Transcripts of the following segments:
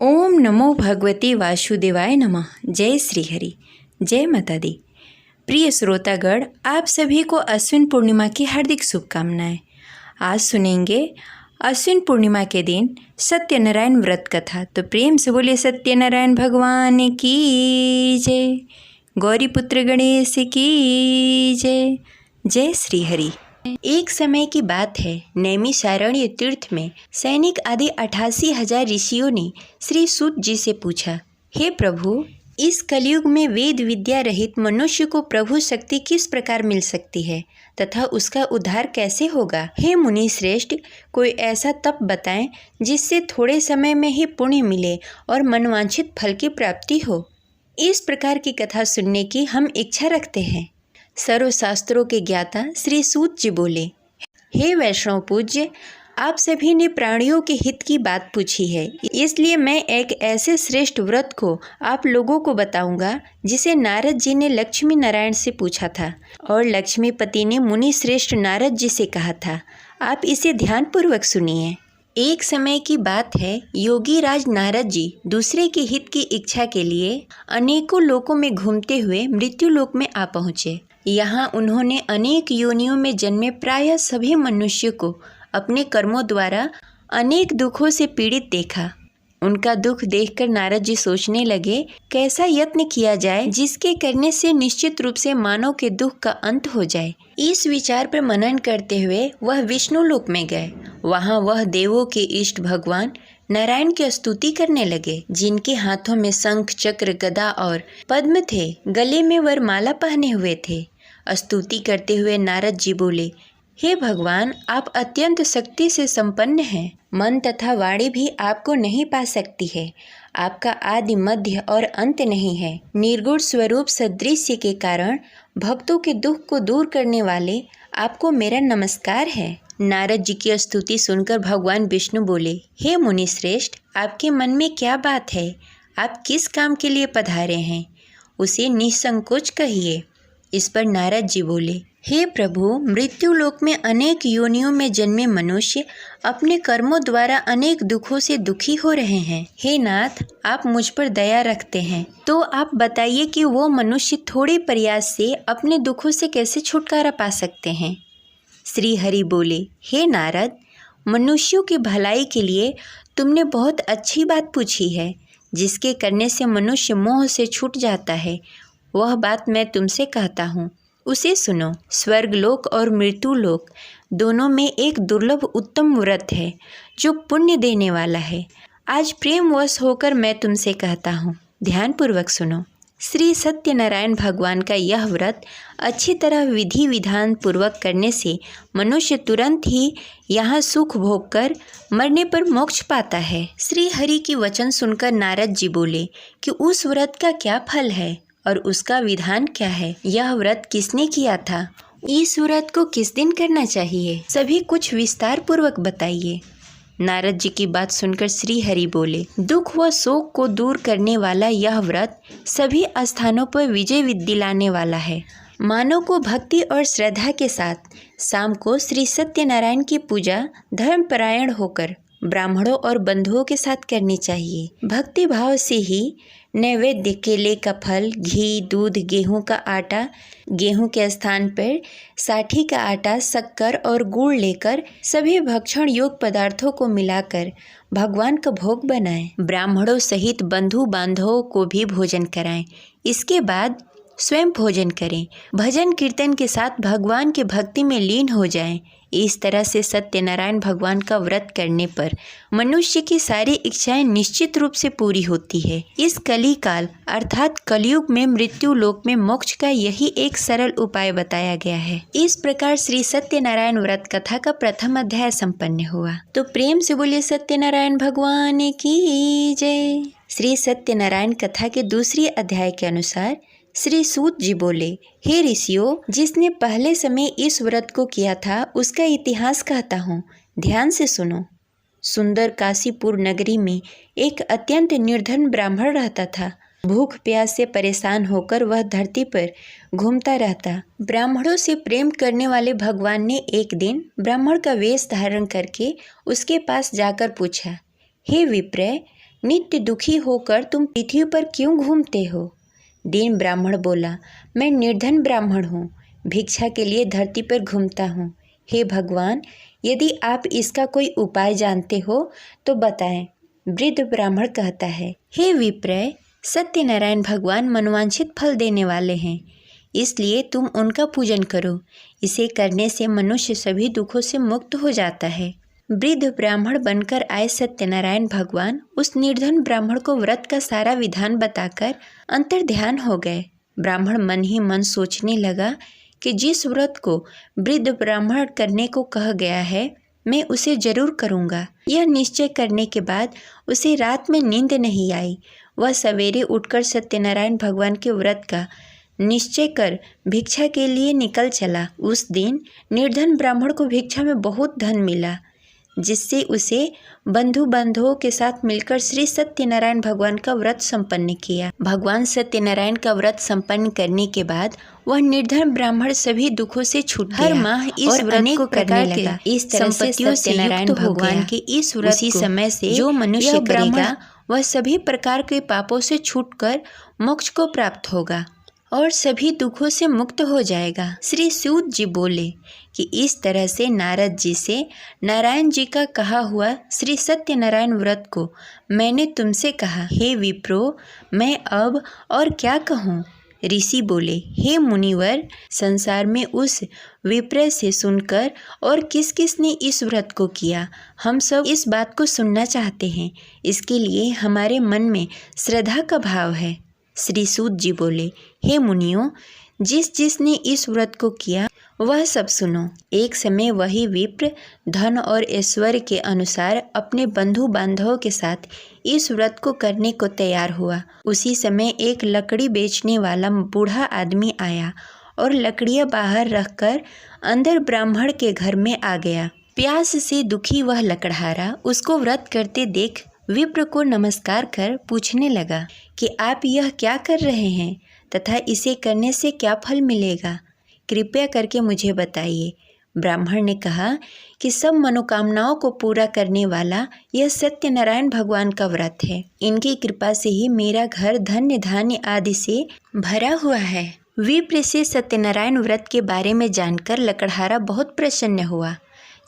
ओम नमो भगवते वासुदेवाय नमः। जय श्री हरि, जय माता दी। प्रिय श्रोतागण, आप सभी को अश्विन पूर्णिमा की हार्दिक शुभकामनाएं। आज सुनेंगे अश्विन पूर्णिमा के दिन सत्यनारायण व्रत कथा। तो प्रेम से बोलिए सत्यनारायण भगवान की जय, गौरी पुत्र गणेश की जय। जय श्री हरि। एक समय की बात है, नैमिषारण्य तीर्थ में सैनिक आदि 88,000 ऋषियों ने श्री सूत जी से पूछा, हे प्रभु, इस कलयुग में वेद विद्या रहित मनुष्य को प्रभु शक्ति किस प्रकार मिल सकती है तथा उसका उद्धार कैसे होगा? हे मुनि श्रेष्ठ, कोई ऐसा तप बताएं जिससे थोड़े समय में ही पुण्य मिले और मनवांछित फल की प्राप्ति हो। इस प्रकार की कथा सुनने की हम इच्छा रखते हैं। सर्वशास्त्रों के ज्ञाता श्री सूत जी बोले, हे वैष्णव पूज्य, आप सभी ने प्राणियों के हित की बात पूछी है, इसलिए मैं एक ऐसे श्रेष्ठ व्रत को आप लोगों को बताऊंगा जिसे नारद जी ने लक्ष्मी नारायण से पूछा था और लक्ष्मीपति ने मुनि श्रेष्ठ नारद जी से कहा था। आप इसे ध्यानपूर्वक सुनिए। एक समय की बात है, योगी राज नारद जी दूसरे के हित की इच्छा के लिए अनेकों लोकों में घूमते हुए मृत्यु लोक में आ पहुँचे। यहाँ उन्होंने अनेक योनियों में जन्मे प्रायः सभी मनुष्य को अपने कर्मों द्वारा अनेक दुखों से पीड़ित देखा। उनका दुख देखकर नारद जी सोचने लगे, कैसा यत्न किया जाए जिसके करने से निश्चित रूप से मानव के दुख का अंत हो जाए। इस विचार पर मनन करते हुए वह विष्णु लोक में गए। वहाँ वह देवों के इष्ट भगवान नारायण की स्तुति करने लगे, जिनके हाथों में शंख चक्र गदा और पद्म थे, गले में वरमाला पहने हुए थे। स्तुति करते हुए नारद जी बोले, हे भगवान, आप अत्यंत शक्ति से संपन्न हैं। मन तथा वाणी भी आपको नहीं पा सकती है। आपका आदि मध्य और अंत नहीं है। निर्गुण स्वरूप सदृश्य के कारण भक्तों के दुख को दूर करने वाले आपको मेरा नमस्कार है। नारद जी की स्तुति सुनकर भगवान विष्णु बोले, हे मुनि श्रेष्ठ, आपके मन में क्या बात है? आप किस काम के लिए पधारे हैं? उसे निसंकोच कहिए। इस पर नारद जी बोले, हे प्रभु, मृत्यु लोक में अनेक योनियों में जन्मे मनुष्य अपने कर्मों द्वारा अनेक दुखों से दुखी हो रहे हैं। हे नाथ, आप मुझ पर दया रखते हैं, तो आप बताइए कि वो मनुष्य थोड़े प्रयास से अपने दुखों से कैसे छुटकारा पा सकते हैं। श्री हरि बोले, हे नारद, मनुष्यों की भलाई के लिए तुमने बहुत अच्छी बात पूछी है, जिसके करने से मनुष्य मोह से छूट जाता है। वह बात मैं तुमसे कहता हूँ, उसे सुनो। स्वर्गलोक और मृत्युलोक दोनों में एक दुर्लभ उत्तम व्रत है जो पुण्य देने वाला है। आज प्रेमवश होकर मैं तुमसे कहता हूँ, ध्यानपूर्वक सुनो। श्री सत्यनारायण भगवान का यह व्रत अच्छी तरह विधि विधान पूर्वक करने से मनुष्य तुरंत ही यहाँ सुख भोग कर मरने पर मोक्ष पाता है। श्री हरि की वचन सुनकर नारद जी बोले कि उस व्रत का क्या फल है और उसका विधान क्या है? यह व्रत किसने किया था? इस व्रत को किस दिन करना चाहिए? सभी कुछ विस्तार पूर्वक बताइए। नारद जी की बात सुनकर श्री हरि बोले, दुख व शोक को दूर करने वाला यह व्रत सभी स्थानों पर विजय दिलाने वाला है। मानव को भक्ति और श्रद्धा के साथ शाम को श्री सत्यनारायण की पूजा धर्मपरायण होकर ब्राह्मणों और बंधुओं के साथ करनी चाहिए। भक्ति भाव से ही नैवेद्य केले का फल, घी, दूध, गेहूं का आटा, गेहूं के स्थान पर साठी का आटा, शक्कर और गुड़ लेकर सभी भक्षण योग्य पदार्थों को मिलाकर भगवान का भोग बनाएं। ब्राह्मणों सहित बंधु बांधवों को भी भोजन कराएं। इसके बाद स्वयं भोजन करें। भजन कीर्तन के साथ भगवान के भक्ति में लीन हो जाएं। इस तरह से सत्यनारायण भगवान का व्रत करने पर मनुष्य की सारी इच्छाएं निश्चित रूप से पूरी होती है। इस कली काल अर्थात कलयुग में मृत्यु लोक में मोक्ष का यही एक सरल उपाय बताया गया है। इस प्रकार श्री सत्यनारायण व्रत कथा का प्रथम अध्याय संपन्न हुआ। तो प्रेम से बोलिए सत्यनारायण भगवान की जय। श्री सत्यनारायण कथा के दूसरे अध्याय के अनुसार श्री सूत जी बोले, हे ऋषियों, जिसने पहले समय इस व्रत को किया था उसका इतिहास कहता हूँ, ध्यान से सुनो। सुंदर काशीपुर नगरी में एक अत्यंत निर्धन ब्राह्मण रहता था। भूख प्यास से परेशान होकर वह धरती पर घूमता रहता। ब्राह्मणों से प्रेम करने वाले भगवान ने एक दिन ब्राह्मण का वेश धारण करके उसके पास जाकर पूछा, हे विप्र, नित्य दुखी होकर तुम पृथ्वी पर क्यों घूमते हो? दीन ब्राह्मण बोला, मैं निर्धन ब्राह्मण हूँ, भिक्षा के लिए धरती पर घूमता हूँ। हे भगवान, यदि आप इसका कोई उपाय जानते हो तो बताएं। वृद्ध ब्राह्मण कहता है, हे विप्रय, सत्यनारायण भगवान मनोवांछित फल देने वाले हैं, इसलिए तुम उनका पूजन करो। इसे करने से मनुष्य सभी दुखों से मुक्त हो जाता है। वृद्ध ब्राह्मण बनकर आए सत्यनारायण भगवान उस निर्धन ब्राह्मण को व्रत का सारा विधान बताकर अंतर्ध्यान हो गए। ब्राह्मण मन ही मन सोचने लगा कि जिस व्रत को वृद्ध ब्राह्मण करने को कहा गया है, मैं उसे जरूर करूँगा। यह निश्चय करने के बाद उसे रात में नींद नहीं आई। वह सवेरे उठकर सत्यनारायण भगवान के व्रत का निश्चय कर भिक्षा के लिए निकल चला। उस दिन निर्धन ब्राह्मण को भिक्षा में बहुत धन मिला, जिससे उसे बंधु बांधवों के साथ मिलकर श्री सत्यनारायण भगवान का व्रत संपन्न किया। भगवान सत्यनारायण का व्रत संपन्न करने के बाद वह निर्धन ब्राह्मण सभी दुखों से छूट गया। हर माह इस व्रत को करने लगा। इस तरह से सत्यनारायण भगवान के इस व्रत उसी समय से जो मनुष्य करेगा वह सभी प्रकार के पापों से छूटकर मोक्ष को प्राप्त होगा और सभी दुखों से मुक्त हो जाएगा। श्री सूत जी बोले कि इस तरह से नारद जी से नारायण जी का कहा हुआ श्री सत्यनारायण व्रत को मैंने तुमसे कहा। हे विप्रो, मैं अब और क्या कहूँ? ऋषि बोले, हे मुनिवर, संसार में उस विप्र से सुनकर और किस किस ने इस व्रत को किया, हम सब इस बात को सुनना चाहते हैं। इसके लिए हमारे मन में श्रद्धा का भाव है। श्री सूत जी बोले, हे मुनियों, जिस जिसने इस व्रत को किया वह सब सुनो। एक समय वही विप्र धन और ऐश्वर्य के अनुसार अपने बंधु बांधवों के साथ इस व्रत को करने को तैयार हुआ। उसी समय एक लकड़ी बेचने वाला बूढ़ा आदमी आया और लकड़ियां बाहर रखकर अंदर ब्राह्मण के घर में आ गया। प्यास से दुखी वह लकड़हारा उसको व्रत करते देख विप्र को नमस्कार कर पूछने लगा कि आप यह क्या कर रहे हैं तथा इसे करने से क्या फल मिलेगा, कृपया करके मुझे बताइए। ब्राह्मण ने कहा कि सब मनोकामनाओं को पूरा करने वाला यह सत्यनारायण भगवान का व्रत है। इनकी कृपा से ही मेरा घर धन्य धान्य आदि से भरा हुआ है। विप्र से सत्यनारायण व्रत के बारे में जानकर लकड़हारा बहुत प्रसन्न हुआ।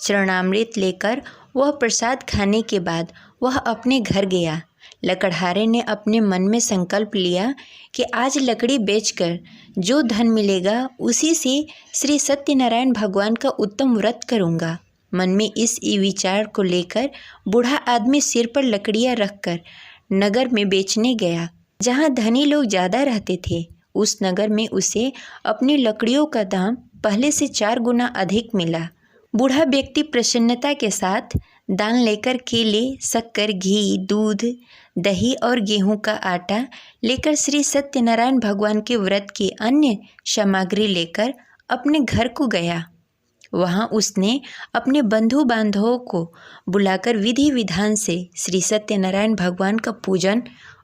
चरणामृत लेकर वह प्रसाद खाने के बाद वह अपने घर गया। लकड़हारे ने अपने मन में संकल्प लिया कि आज लकड़ी बेचकर जो धन मिलेगा उसी से श्री सत्यनारायण भगवान का उत्तम व्रत करूँगा। मन में इस विचार को लेकर बूढ़ा आदमी सिर पर लकड़ियाँ रखकर नगर में बेचने गया। जहाँ धनी लोग ज़्यादा रहते थे, उस नगर में उसे अपनी लकड़ियों का दाम पहले से 4 गुना अधिक मिला। बूढ़ा व्यक्ति प्रसन्नता के साथ दान लेकर केले, शक्कर, घी, दूध, दही और गेहूं का आटा लेकर श्री सत्यनारायण भगवान के व्रत की अन्य सामग्री लेकर अपने घर को गया। वहां उसने अपने बंधु बांधवों को बुलाकर विधि विधान से श्री सत्यनारायण भगवान का पूजन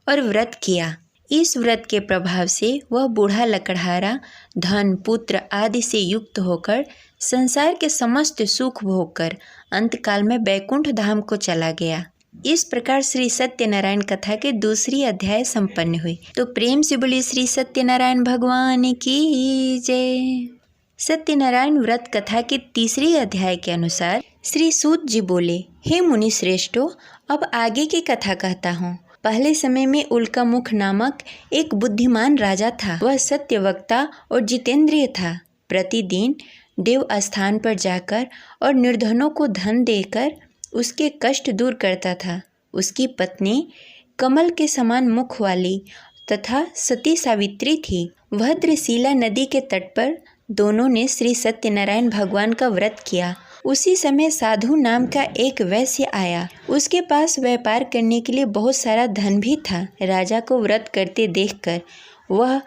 और व्रत किया। इस व्रत के प्रभाव से वह बूढ़ा लकड़हारा धन, पुत्र आदि से युक्त होकर संसार के समस्त सुख भोगकर अंतकाल में बैकुंठ धाम को चला गया। इस प्रकार श्री सत्यनारायण कथा के दूसरी अध्याय संपन्न हुई। तो प्रेम से बोली श्री सत्यनारायण भगवान की जय। सत्यनारायण व्रत कथा के तीसरी अध्याय के अनुसार श्री सूत जी बोले, हे मुनि श्रेष्ठो, अब आगे की कथा कहता हूँ। पहले समय में उल्कामुख नामक एक बुद्धिमान राजा था। वह सत्यवक्ता और जितेंद्रिय था। प्रतिदिन देव स्थान पर जाकर और निर्धनों को धन देकर उसके कष्ट दूर करता था। उसकी पत्नी कमल के समान मुख वाली तथा सती सावित्री थी। भद्रशिला नदी के तट पर दोनों ने श्री सत्यनारायण भगवान का व्रत किया। उसी समय साधु नाम का एक वैश्य आया। उसके पास व्यापार करने के लिए बहुत सारा धन भी था। राजा को व्रत करते देखकर वह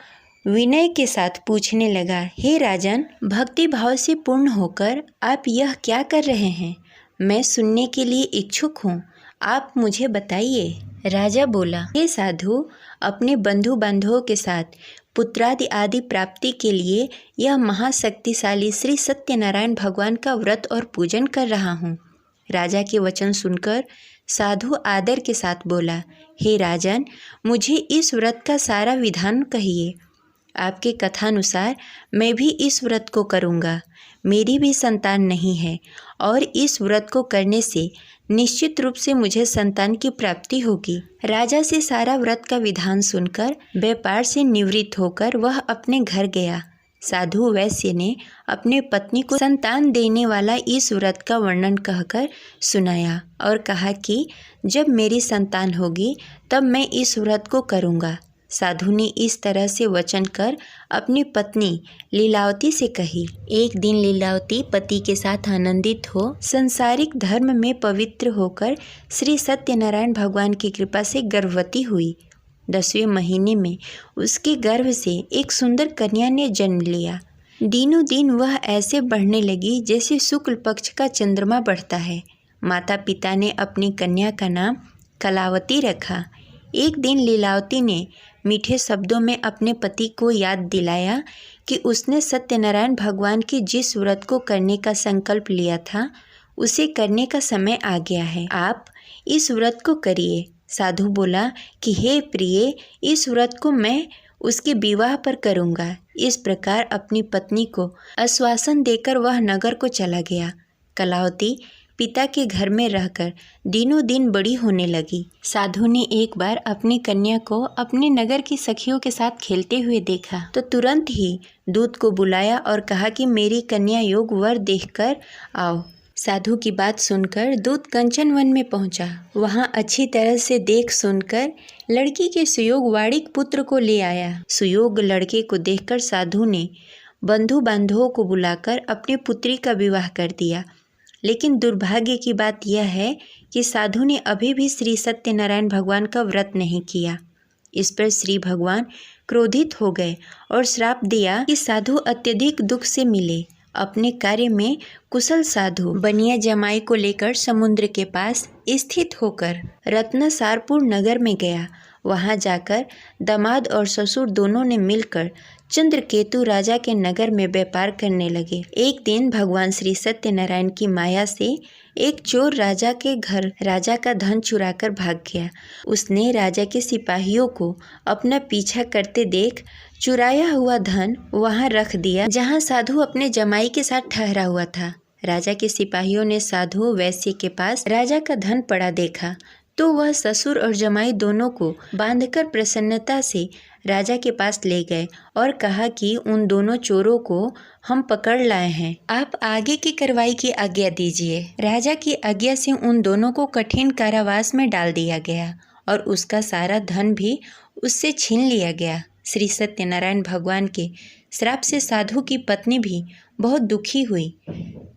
विनय के साथ पूछने लगा, हे राजन, भक्ति भाव से पूर्ण होकर आप यह क्या कर रहे हैं? मैं सुनने के लिए इच्छुक हूँ, आप मुझे बताइए। राजा बोला, हे साधु, अपने बंधु बांधवों के साथ पुत्रादि आदि प्राप्ति के लिए यह महाशक्तिशाली श्री सत्यनारायण भगवान का व्रत और पूजन कर रहा हूँ। राजा के वचन सुनकर साधु आदर के साथ बोला, हे राजन, मुझे इस व्रत का सारा विधान कहिए। आपके कथानुसार मैं भी इस व्रत को करूँगा। मेरी भी संतान नहीं है और इस व्रत को करने से निश्चित रूप से मुझे संतान की प्राप्ति होगी। राजा से सारा व्रत का विधान सुनकर व्यापार से निवृत्त होकर वह अपने घर गया। साधु वैश्य ने अपने पत्नी को संतान देने वाला इस व्रत का वर्णन कहकर सुनाया और कहा कि जब मेरी संतान होगी तब मैं इस व्रत को करूँगा। साधु ने इस तरह से वचन कर अपनी पत्नी लीलावती से कही। एक दिन लीलावती पति के साथ आनंदित हो संसारिक धर्म में पवित्र होकर श्री सत्यनारायण भगवान की कृपा से गर्भवती हुई। 10वें महीने में उसके गर्भ से एक सुंदर कन्या ने जन्म लिया। दिनों दिन वह ऐसे बढ़ने लगी जैसे शुक्ल पक्ष का चंद्रमा बढ़ता है। माता पिता ने अपनी कन्या का नाम कलावती रखा। एक दिन लीलावती ने मीठे शब्दों में अपने पति को याद दिलाया कि उसने सत्यनारायण भगवान की जिस व्रत को करने का संकल्प लिया था उसे करने का समय आ गया है। आप इस व्रत को करिए। साधु बोला कि हे प्रिय, इस व्रत को मैं उसके विवाह पर करूँगा। इस प्रकार अपनी पत्नी को आश्वासन देकर वह नगर को चला गया। कलावती पिता के घर में रहकर दिनों दिन बड़ी होने लगी। साधु ने एक बार अपनी कन्या को अपने नगर की सखियों के साथ खेलते हुए देखा तो तुरंत ही दूत को बुलाया और कहा कि मेरी कन्या योग वर देखकर आओ। साधु की बात सुनकर दूत कंचन वन में पहुंचा। वहां अच्छी तरह से देख सुनकर लड़की के सुयोग वाड़िक पुत्र को ले आया। सुयोग लड़के को देखकर साधु ने बंधु बांधवों को बुलाकर अपनी पुत्री का विवाह कर दिया। लेकिन दुर्भाग्य की बात यह है कि साधु ने अभी भी श्री सत्यनारायण भगवान का व्रत नहीं किया। इस पर श्री भगवान क्रोधित हो गए और श्राप दिया कि साधु अत्यधिक दुख से मिले। अपने कार्य में कुशल साधु बनिया जमाई को लेकर समुद्र के पास स्थित होकर रत्नसारपुर नगर में गया। वहां जाकर दामाद और ससुर दोनों ने मिलकर चंद्रकेतु राजा के नगर में व्यापार करने लगे। एक दिन भगवान श्री सत्यनारायण की माया से एक चोर राजा के घर राजा का धन चुराकर भाग गया। उसने राजा के सिपाहियों को अपना पीछा करते देख चुराया हुआ धन वहां रख दिया जहां साधु अपने जमाई के साथ ठहरा हुआ था। राजा के सिपाहियों ने साधु वैश्य के पास राजा का धन पड़ा देखा तो वह ससुर और जमाई दोनों को बांधकर प्रसन्नता से राजा के पास ले गए और कहा कि उन दोनों चोरों को हम पकड़ लाए हैं, आप आगे की कार्रवाई की आज्ञा दीजिए। राजा की आज्ञा से उन दोनों को कठिन कारावास में डाल दिया गया और उसका सारा धन भी उससे छीन लिया गया। श्री सत्यनारायण भगवान के श्राप से साधु की पत्नी भी बहुत दुखी हुई।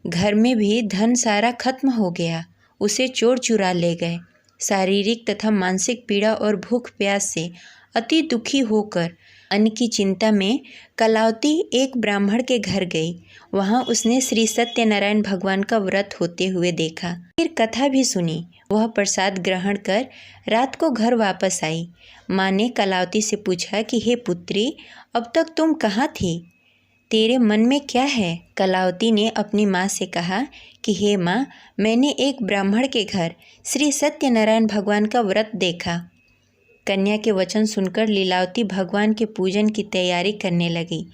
घर में भी धन सारा खत्म हो गया। उसे चोर चुरा ले गए। शारीरिक तथा मानसिक पीड़ा और भूख प्यास से अति दुखी होकर अन्न की चिंता में कलावती एक ब्राह्मण के घर गई। वहां उसने श्री सत्यनारायण भगवान का व्रत होते हुए देखा। फिर कथा भी सुनी। वह प्रसाद ग्रहण कर रात को घर वापस आई। माँ ने कलावती से पूछा कि हे पुत्री, अब तक तुम कहाँ थी? तेरे मन में क्या है? कलावती ने अपनी माँ से कहा कि हे माँ, मैंने एक ब्राह्मण के घर श्री सत्यनारायण भगवान का व्रत देखा। कन्या के वचन सुनकर लीलावती भगवान के पूजन की तैयारी करने लगी।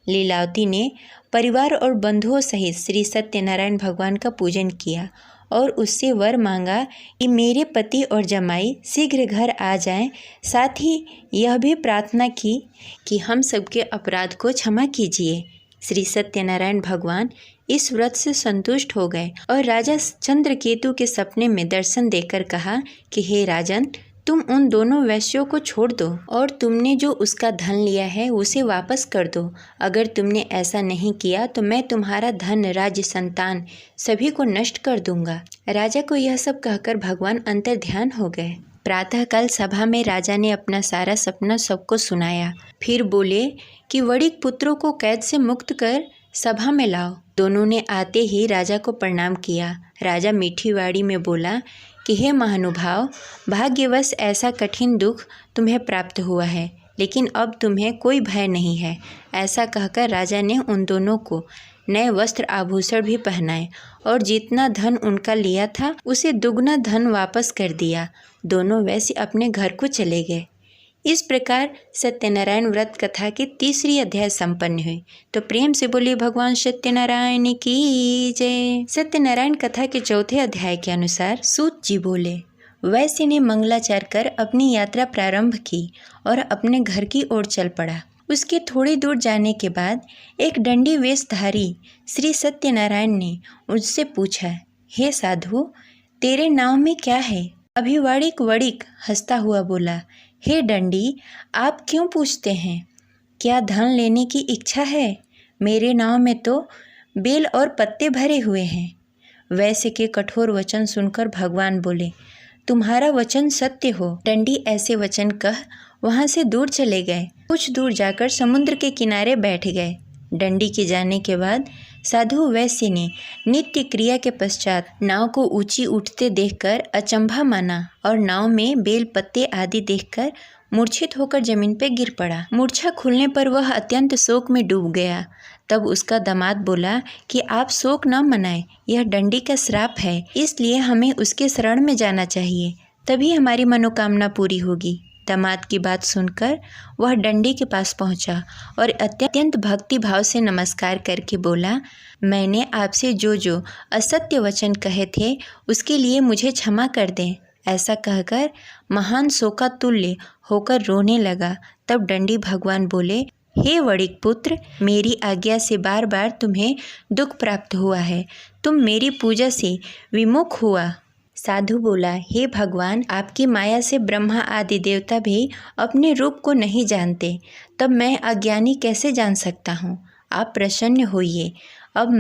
लीलावती ने परिवार और बंधुओं सहित श्री सत्यनारायण भगवान का पूजन किया और उससे वर मांगा कि मेरे पति और जमाई शीघ्र घर आ जाएं। साथ ही यह भी प्रार्थना की कि हम सबके अपराध को क्षमा कीजिए। श्री सत्यनारायण भगवान इस व्रत से संतुष्ट हो गए और राजा चंद्रकेतु के सपने में दर्शन देकर कहा कि हे राजन, तुम उन दोनों वैश्यों को छोड़ दो और तुमने जो उसका धन लिया है उसे वापस कर दो। अगर तुमने ऐसा नहीं किया तो मैं तुम्हारा धन, राज्य, संतान सभी को नष्ट कर दूंगा। राजा को यह सब कहकर भगवान अंतर ध्यान हो गए। प्रातःकाल सभा में राजा ने अपना सारा सपना सबको सुनाया। फिर बोले कि वड़िक पुत्रों को कैद से मुक्त कर सभा में लाओ। दोनों ने आते ही राजा को प्रणाम किया। राजा मीठी वाणी में बोला कि हे महानुभाव, भाग्यवश ऐसा कठिन दुख तुम्हें प्राप्त हुआ है, लेकिन अब तुम्हें कोई भय नहीं है। ऐसा कहकर राजा ने उन दोनों को नए वस्त्र आभूषण भी पहनाए और जितना धन उनका लिया था उसे दुगना धन वापस कर दिया। दोनों वैश्य अपने घर को चले गए। इस प्रकार सत्यनारायण व्रत कथा की तीसरी अध्याय संपन्न हुई। तो प्रेम से बोलिए भगवान सत्यनारायण की जय। सत्यनारायण कथा के चौथे अध्याय के अनुसार सूत जी बोले, वैश्य ने मंगलाचार कर अपनी यात्रा प्रारंभ की और अपने घर की ओर चल पड़ा। उसके थोड़ी दूर जाने के बाद एक दंडी वेशधारी श्री सत्यनारायण ने उससे पूछा, हे साधु, तेरे नाव में क्या है? अभिवाड़िक वड़िक हंसता हुआ बोला, हे दंडी, आप क्यों पूछते हैं? क्या धन लेने की इच्छा है? मेरे नाव में तो बेल और पत्ते भरे हुए हैं। वैश्य के कठोर वचन सुनकर भगवान बोले, तुम्हारा वचन सत्य हो। दंडी ऐसे वचन कह वहाँ से दूर चले गए। कुछ दूर जाकर समुद्र के किनारे बैठ गए। दंडी के जाने के बाद साधु वैश्य ने नित्य क्रिया के पश्चात नाव को ऊंची उठते देखकर अचंभा माना और नाव में बेल पत्ते आदि देखकर मूर्छित होकर जमीन पर गिर पड़ा। मूर्छा खुलने पर वह अत्यंत शोक में डूब गया। तब उसका दामाद बोला कि आप शोक न मनाएं, यह दंडी का श्राप है, इसलिए हमें उसके शरण में जाना चाहिए, तभी हमारी मनोकामना पूरी होगी। दामाद की बात सुनकर वह दंडी के पास पहुंचा और अत्यंत भक्ति भाव से नमस्कार करके बोला, मैंने आपसे जो असत्य वचन कहे थे उसके लिए मुझे क्षमा कर दें। ऐसा कहकर महान शोकातुल्य होकर रोने लगा। तब दंडी भगवान बोले, हे वड़िक पुत्र, मेरी आज्ञा से बार बार तुम्हें दुख प्राप्त हुआ है, तुम मेरी पूजा से विमुख हुआ। साधु बोला, हे भगवान, आपकी माया से ब्रह्मा आदि देवता भी अपने रूप को नहीं जानते, तब मैं अज्ञानी कैसे जान सकता हूँ? आप प्रसन्न होइए। अब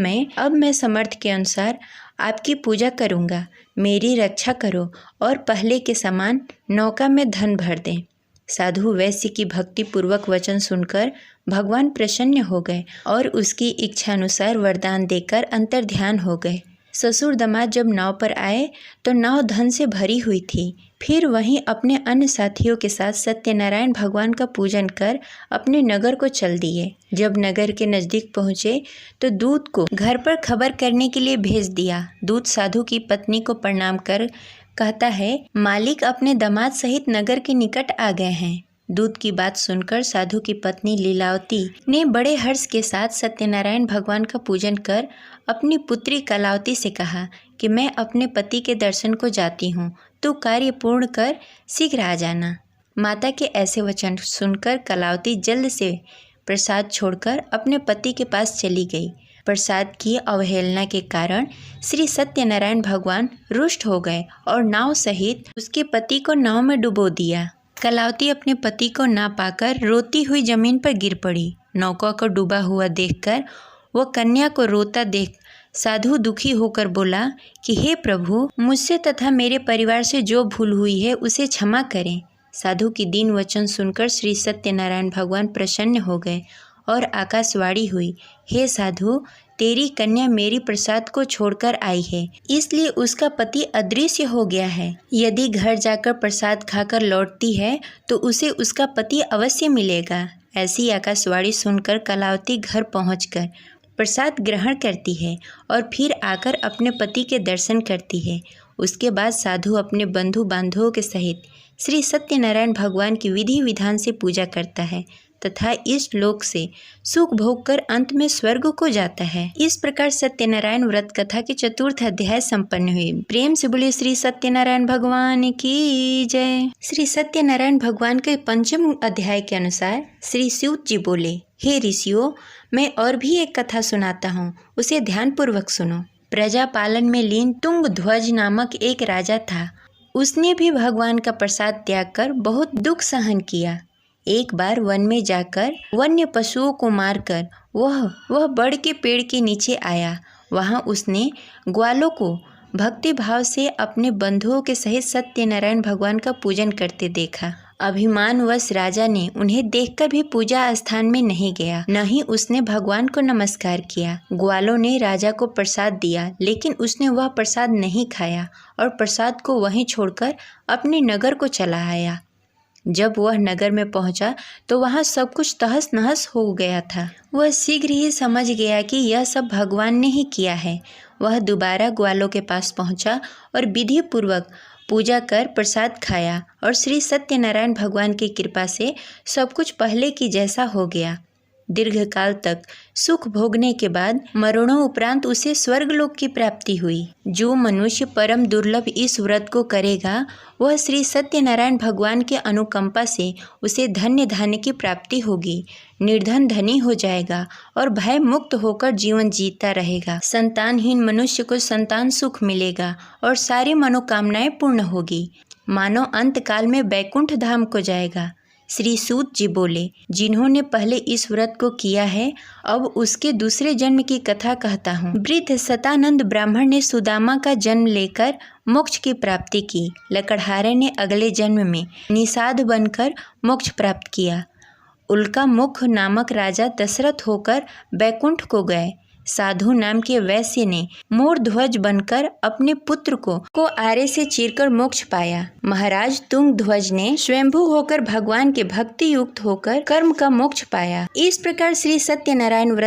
मैं समर्थ के अनुसार आपकी पूजा करूँगा। मेरी रक्षा करो और पहले के समान नौका में धन भर दें। साधु वैश्य की भक्ति पूर्वक वचन सुनकर भगवान प्रसन्न हो गए और उसकी इच्छानुसार वरदान देकर अंतर्ध्यान हो गए। ससुर दामाद जब नाव पर आए तो नाव धन से भरी हुई थी। फिर वहीं अपने अन्य साथियों के साथ सत्यनारायण भगवान का पूजन कर अपने नगर को चल दिए। जब नगर के नज़दीक पहुँचे तो दूत को घर पर खबर करने के लिए भेज दिया। दूत साधु की पत्नी को प्रणाम कर कहता है, मालिक अपने दामाद सहित नगर के निकट आ गए हैं। दूत की बात सुनकर साधु की पत्नी लीलावती ने बड़े हर्ष के साथ सत्यनारायण भगवान का पूजन कर अपनी पुत्री कलावती से कहा कि मैं अपने पति के दर्शन को जाती हूँ, तू कार्य पूर्ण कर शीघ्र आ जाना। माता के ऐसे वचन सुनकर कलावती जल्द से प्रसाद छोड़कर अपने पति के पास चली गई। प्रसाद की अवहेलना के कारण श्री सत्यनारायण भगवान रुष्ट हो गए और नाव सहित उसके पति को नाव में डुबो दिया। कलावती अपने पति को ना पाकर रोती हुई जमीन पर गिर पड़ी। नौका को डूबा हुआ देखकर वह कन्या को रोता देख साधु दुखी होकर बोला कि हे प्रभु, मुझसे तथा मेरे परिवार से जो भूल हुई है उसे क्षमा करें। साधु की दीन वचन सुनकर श्री सत्यनारायण भगवान प्रसन्न हो गए और आकाशवाणी हुई, हे साधु, तेरी कन्या मेरी प्रसाद को छोड़कर आई है, इसलिए उसका पति अदृश्य हो गया है। यदि घर जाकर प्रसाद खाकर लौटती है तो उसे उसका पति अवश्य मिलेगा। ऐसी आकाशवाणी सुनकर कलावती घर पहुंचकर प्रसाद ग्रहण करती है और फिर आकर अपने पति के दर्शन करती है। उसके बाद साधु अपने बंधु बांधवों के सहित श्री सत्यनारायण भगवान की विधि विधान से पूजा करता है तथा इस लोक से सुख भोग कर अंत में स्वर्ग को जाता है। इस प्रकार सत्यनारायण व्रत कथा के चतुर्थ अध्याय संपन्न हुई। प्रेम से बोले श्री सत्यनारायण भगवान की जय। श्री सत्यनारायण भगवान के पंचम अध्याय के अनुसार श्री सूत जी बोले, हे ऋषियों, मैं और भी एक कथा सुनाता हूँ, उसे ध्यान पूर्वक सुनो। प्रजा पालन में लीन तुंग ध्वज नामक एक राजा था। उसने भी भगवान का प्रसाद त्याग कर बहुत दुख सहन किया। एक बार वन में जाकर वन्य पशुओं को मारकर वह बड़ के पेड़ के नीचे आया। वहाँ उसने ग्वालों को भक्ति भाव से अपने बंधुओं के सहित सत्यनारायण भगवान का पूजन करते देखा। अभिमानवश राजा ने उन्हें देखकर भी पूजा स्थान में नहीं गया, न ही उसने भगवान को नमस्कार किया। ग्वालों ने राजा को प्रसाद दिया, लेकिन उसने वह प्रसाद नहीं खाया और प्रसाद को वहीं छोड़कर अपने नगर को चला आया। जब वह नगर में पहुंचा तो वहां सब कुछ तहस नहस हो गया था। वह शीघ्र ही समझ गया कि यह सब भगवान ने ही किया है। वह दोबारा ग्वालों के पास पहुंचा और विधि पूर्वक पूजा कर प्रसाद खाया और श्री सत्यनारायण भगवान की कृपा से सब कुछ पहले की जैसा हो गया। दीर्घकाल तक सुख भोगने के बाद मरणों उपरांत उसे स्वर्गलोक की प्राप्ति हुई। जो मनुष्य परम दुर्लभ इस व्रत को करेगा वह श्री सत्यनारायण भगवान के अनुकंपा से उसे धन्य धान्य की प्राप्ति होगी, निर्धन धनी हो जाएगा और भय मुक्त होकर जीवन जीता रहेगा। संतानहीन मनुष्य को संतान सुख मिलेगा और सारी मनोकामनाएं पूर्ण होगी। मानव अंत काल में बैकुंठ धाम को जाएगा। श्री सूत जी बोले, जिन्होंने पहले इस व्रत को किया है अब उसके दूसरे जन्म की कथा कहता हूँ। वृद्ध सतानंद ब्राह्मण ने सुदामा का जन्म लेकर मोक्ष की प्राप्ति की। लकड़हारे ने अगले जन्म में निषाद बनकर मोक्ष प्राप्त किया। उल्का मुख नामक राजा दशरथ होकर बैकुंठ को गए। साधु नाम के वैश्य ने मोर ध्वज बनकर अपने पुत्र को आरे से चीरकर मोक्ष पाया। महाराज तुंग ध्वज ने स्वयंभू होकर भगवान के भक्ति युक्त होकर कर्म का मोक्ष पाया। इस प्रकार श्री सत्यनारायण व्रत